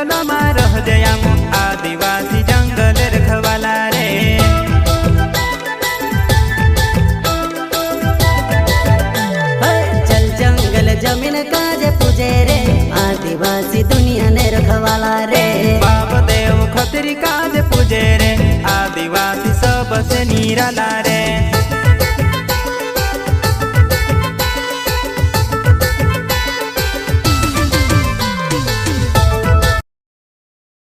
जंगल में रह जया आदिवासी जंगल रखवाला रे। चल जंगल जमीन काज पूजे रे आदिवासी दुनिया ने रखवाला रे। बाप देव खतरी काज पूजे रे आदिवासी सबसे निराला रे।